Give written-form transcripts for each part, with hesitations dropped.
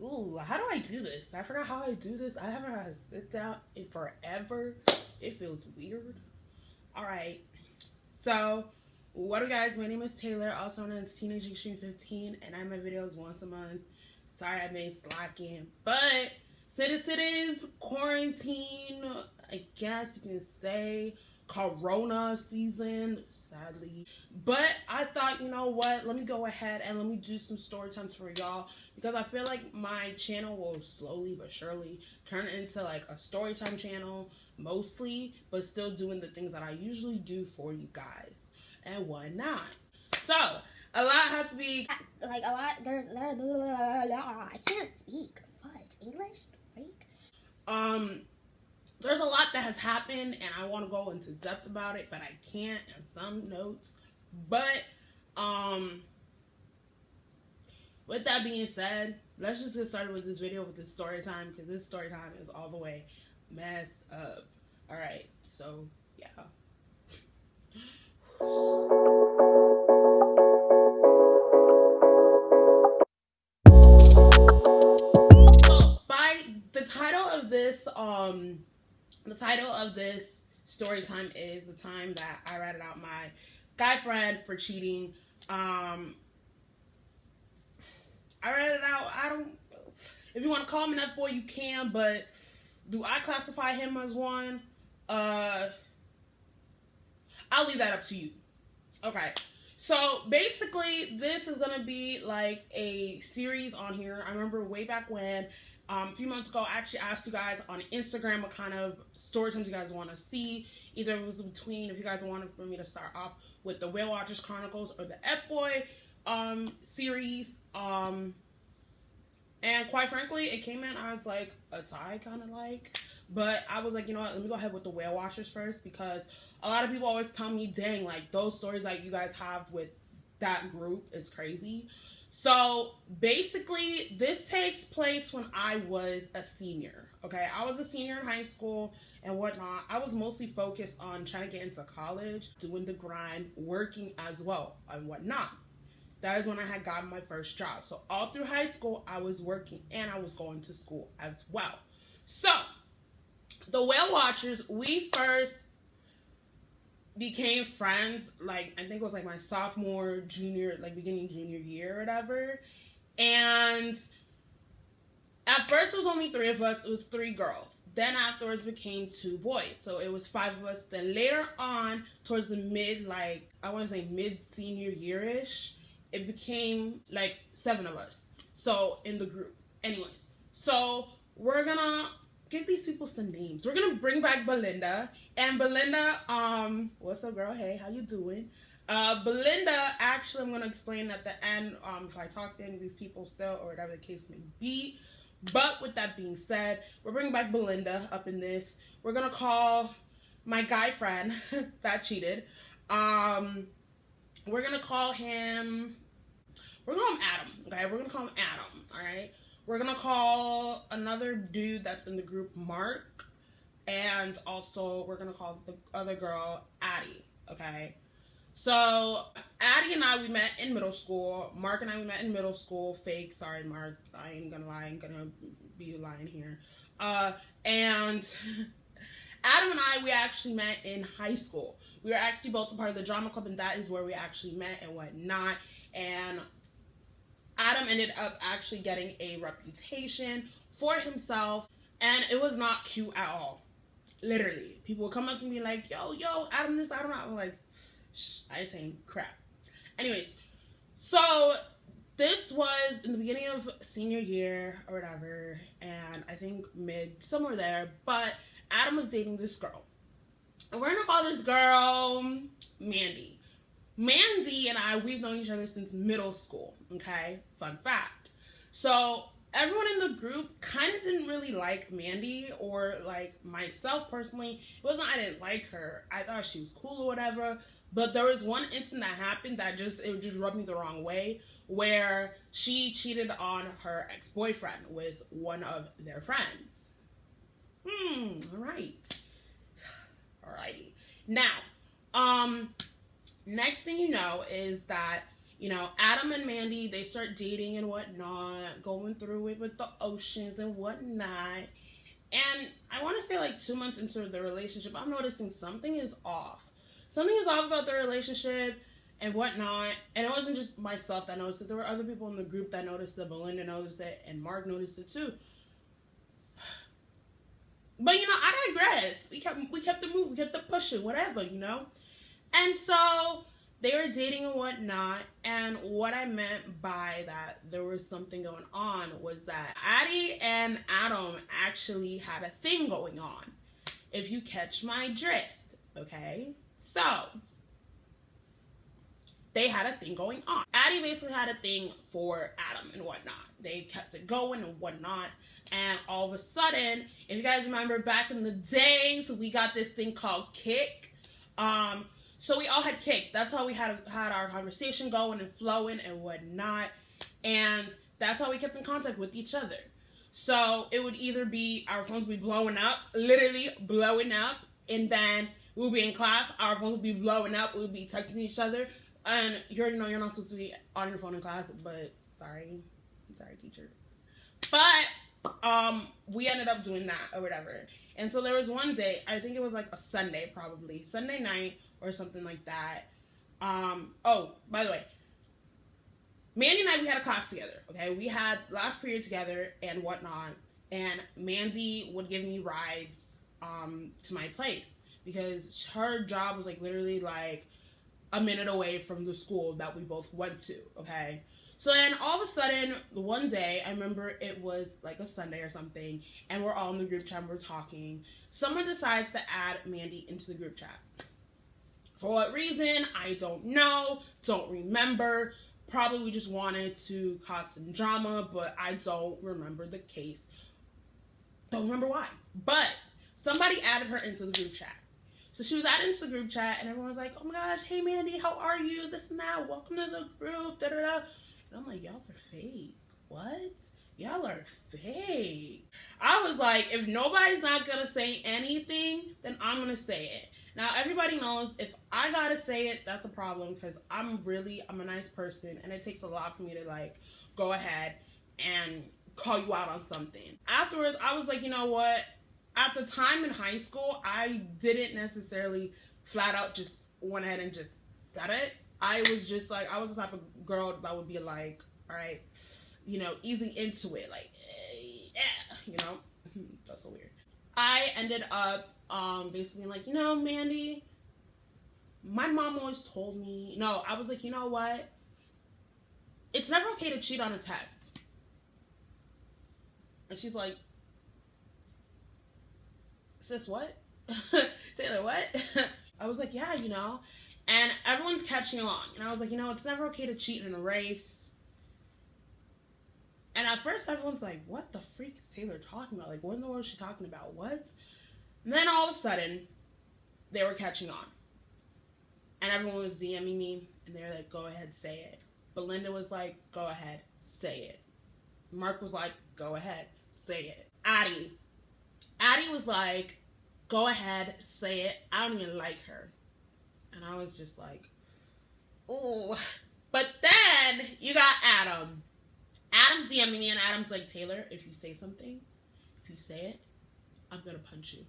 Ooh, how do I do this? I forgot how I do this. I haven't had to sit down in forever. It feels weird. All right. So, what up, guys? My name is Taylor, also known as Teenage Extreme 15, and I make videos once a month. Sorry I made slacking, but since it is quarantine, I guess you can say Corona season, sadly. But I thought, you know what? Let me go ahead and let me do some story times for y'all because I feel like my channel will slowly but surely turn into like a story time channel mostly, but still doing the things that I usually do for you guys and whatnot. So a lot has to be like a lot. I can't speak. Fudge English. Freak. There's a lot that has happened, and I want to go into depth about it, but I can't in some notes. But with that being said, let's just get started with this video with this story time because this story time is all the way messed up. All right, so yeah. So by the title of this story time is the time that I ratted out my guy friend for cheating. I read it out. I don't. If you want to call him an F boy, you can. But do I classify him as one? I'll leave that up to you. Okay. So basically, this is gonna be like a series on here. I remember way back when, a few months ago, I actually asked you guys on Instagram what kind of story times you guys want to see. Either it was between, if you guys wanted for me to start off with the Whale Watchers Chronicles or the F Boy series. And quite frankly, it came in as like a tie, kind of like. But I was like, you know what, let me go ahead with the Whale Watchers first because a lot of people always tell me, dang, like those stories that you guys have with that group is crazy. So basically, this takes place when I was a senior. Okay, I was a senior in high school and whatnot. I was mostly focused on trying to get into college, doing the grind, working as well and whatnot. That is when I had gotten my first job. So all through high school, I was working and I was going to school as well. So the Whale Watchers, we first became friends, like I think it was like my sophomore, junior, like beginning junior year or whatever. And at first it was only 3 of us. It was 3 girls. Then afterwards became 2 boys. So it was 5 of us. Then later on, towards the mid, like I want to say mid senior year-ish, it became like 7 of us. So in the group. Anyways, so we're gonna give these people some names. We're gonna bring back Belinda. And Belinda, what's up girl? Hey, how you doing? Belinda, actually I'm gonna explain at the end, if I talk to any of these people still or whatever the case may be. But with that being said, we're bringing back Belinda up in this. We're gonna call my guy friend that cheated. We're gonna call him Adam. Okay, we're gonna call him Adam. All right. We're gonna call another dude that's in the group Mark, and also we're gonna call the other girl Addie. Okay. So Addie and I, we met in middle school. Mark and I, we met in middle school. Fake. Sorry, Mark. I ain't gonna lie. I'm gonna be lying here. And Adam and I, we actually met in high school. We were actually both a part of the drama club, and that is where we actually met and whatnot. And Adam ended up actually getting a reputation for himself, and it was not cute at all. Literally. People would come up to me like, yo, Adam this, Adam that. I'm like, shh, I ain't saying crap. Anyways, so this was in the beginning of senior year or whatever, and I think mid, somewhere there, but Adam was dating this girl. And we're gonna call this girl Mandy. Mandy and I, we've known each other since middle school, okay? Fun fact. So everyone in the group kind of didn't really like Mandy or like myself personally. It wasn't I didn't like her. I thought she was cool or whatever. But there was one incident that happened that it just rubbed me the wrong way, where she cheated on her ex-boyfriend with one of their friends. All right. Alrighty. Now, next thing you know is that, Adam and Mandy, they start dating and whatnot, going through it with the oceans and whatnot. And I want to say like 2 months into the relationship, I'm noticing something is off. Something is off about the relationship and whatnot. And it wasn't just myself that noticed it. There were other people in the group that noticed it. Belinda noticed it, and Mark noticed it too. But I digress. We kept the move, we kept the pushing, whatever, And so they were dating and whatnot, and what I meant by that there was something going on was that Addie and Adam actually had a thing going on, if you catch my drift, okay? So, they had a thing going on. Addie basically had a thing for Adam and whatnot. They kept it going and whatnot, and all of a sudden, if you guys remember back in the days, we got this thing called Kick. So we all had Kick. That's how we had our conversation going and flowing and whatnot. And that's how we kept in contact with each other. So it would either be our phones would be blowing up, literally blowing up. And then we would be in class, our phones would be blowing up. We would be texting each other. And you already know you're not supposed to be on your phone in class, but sorry teachers. But we ended up doing that or whatever. And so there was one day, I think it was like a Sunday probably, Sunday night, or something like that. Oh, by the way, Mandy and I, we had a class together, okay? We had last period together and whatnot, and Mandy would give me rides to my place because her job was like literally like a minute away from the school that we both went to, okay? So then all of a sudden, one day, I remember it was like a Sunday or something, and we're all in the group chat and we're talking. Someone decides to add Mandy into the group chat. For what reason, I don't know, don't remember. Probably we just wanted to cause some drama, but I don't remember the case. Don't remember why. But somebody added her into the group chat. So she was added into the group chat, and everyone was like, oh my gosh, hey Mandy, how are you? This and that, welcome to the group, da-da-da. And I'm like, y'all are fake. What? Y'all are fake. I was like, if nobody's not gonna say anything, then I'm gonna say it. Now, everybody knows if I gotta say it, that's a problem because I'm a nice person and it takes a lot for me to like go ahead and call you out on something. Afterwards, I was like, you know what? At the time in high school, I didn't necessarily flat out just went ahead and just said it. I was just like, I was the type of girl that would be like, all right, easing into it, like, yeah, that's so weird. I ended up basically like, Mandy, my mom always told me, I was like, you know what? It's never okay to cheat on a test. And she's like, sis, what? Tayler, what? I was like, yeah, and everyone's catching along. And I was like, it's never okay to cheat in a race. And at first everyone's like, what the freak is Tayler talking about? Like, what in the world is she talking about? What? And then all of a sudden, they were catching on. And everyone was DMing me, and they were like, go ahead, say it. Belinda was like, go ahead, say it. Mark was like, go ahead, say it. Addie was like, go ahead, say it. I don't even like her. And I was just like, ooh. But then you got Adam. Adam's DMing me, and Adam's like, Tayler, if you say something, if you say it, I'm going to punch you.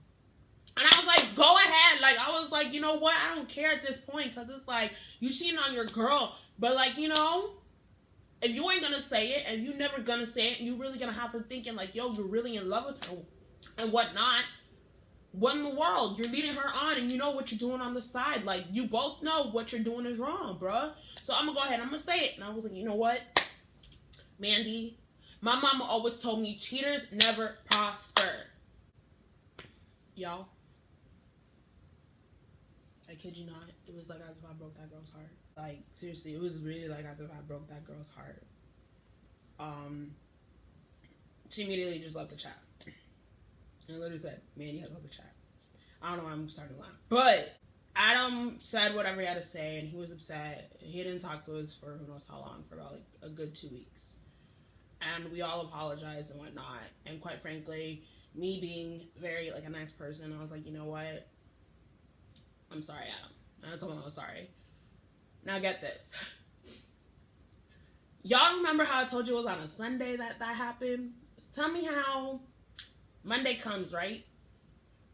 And I was like, go ahead. Like, I was like, you know what? I don't care at this point because it's like, you cheating on your girl. But like, if you ain't going to say it and you never going to say it, you really going to have her thinking like, yo, you're really in love with her and whatnot. What in the world? You're leading her on and you know what you're doing on the side. Like, you both know what you're doing is wrong, bruh. So I'm going to go ahead. I'm going to say it. And I was like, you know what? Mandy, my mama always told me cheaters never prosper. Y'all, I kid you not, it was like as if I broke that girl's heart. Like, seriously, it was really like as if I broke that girl's heart. She immediately just left the chat. And literally said, Mandy has left the chat. I don't know why I'm starting to laugh. But Adam said whatever he had to say, and he was upset. He didn't talk to us for who knows how long, for about like a good 2 weeks. And we all apologized and whatnot. And quite frankly, me being very like a nice person, I was like, you know what? I'm sorry, Adam. And I told him I was sorry. Now get this. Y'all remember how I told you it was on a Sunday that happened? So tell me how Monday comes, right?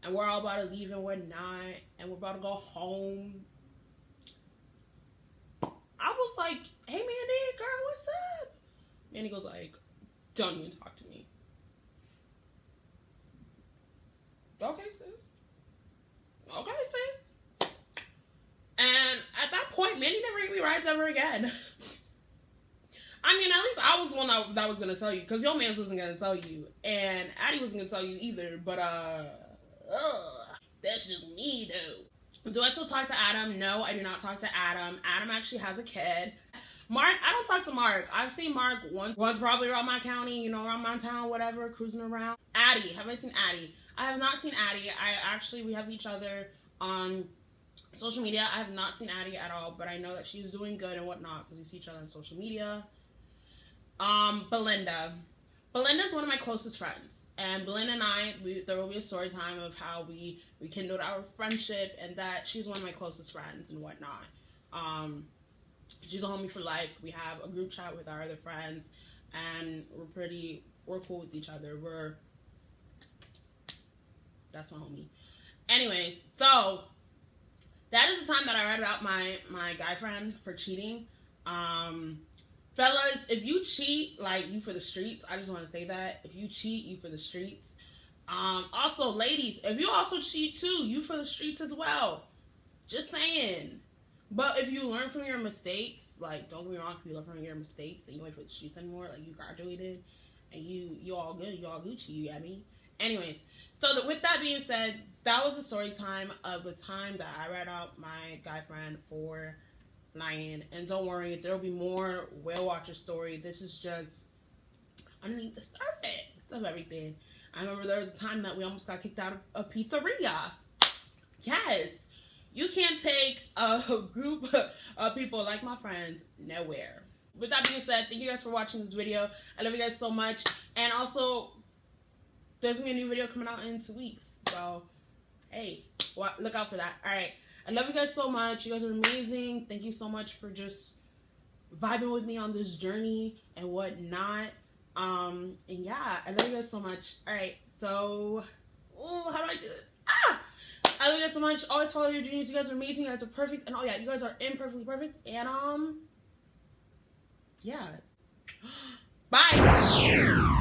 And we're all about to leave and whatnot, and we're about to go home. I was like, hey, Mandy, girl, what's up? Mandy goes like, don't even talk to me. Okay, sis. Okay, sis. And at that point, Mandy never gave me rides ever again. I mean, at least I was the one that was going to tell you, because your man wasn't going to tell you, and Addie wasn't going to tell you either, but, that's just me, though. Do I still talk to Adam? No, I do not talk to Adam. Adam actually has a kid. Mark, I don't talk to Mark. I've seen Mark once probably around my county, around my town, whatever, cruising around. Addie, have I seen Addie? I have not seen Addie. We have each other on social media. I have not seen Addie at all, but I know that she's doing good and whatnot, because we see each other on social media. Belinda. Belinda's one of my closest friends, and Belinda and I, there will be a story time of how we rekindled our friendship, and that she's one of my closest friends and whatnot. She's a homie for life. We have a group chat with our other friends, and we're cool with each other. That's my homie. Anyways, so that is the time that I read about my guy friend for cheating. Fellas, if you cheat, like, you for the streets. I just want to say that. If you cheat, you for the streets. Also, ladies, if you also cheat too, you for the streets as well. Just saying. But if you learn from your mistakes, like, don't get me wrong, if you learn from your mistakes and you ain't for the streets anymore, like, you graduated and you all good, you all Gucci, you get me? Anyways, so with that being said, that was the story time of the time that I read out my guy friend for lying. And don't worry, there will be more Whale Watcher story. This is just underneath the surface of everything. I remember there was a time that we almost got kicked out of a pizzeria. Yes. You can't take a group of people like my friends nowhere. With that being said, thank you guys for watching this video. I love you guys so much. And also, there's going to be a new video coming out in 2 weeks. So, hey, look out for that. All right. I love you guys so much. You guys are amazing. Thank you so much for just vibing with me on this journey and whatnot. And yeah, I love you guys so much. All right. So, how do I do this? I love you guys so much. Always follow your dreams. You guys are amazing. You guys are perfect. And oh yeah, you guys are imperfectly perfect. And yeah. Bye.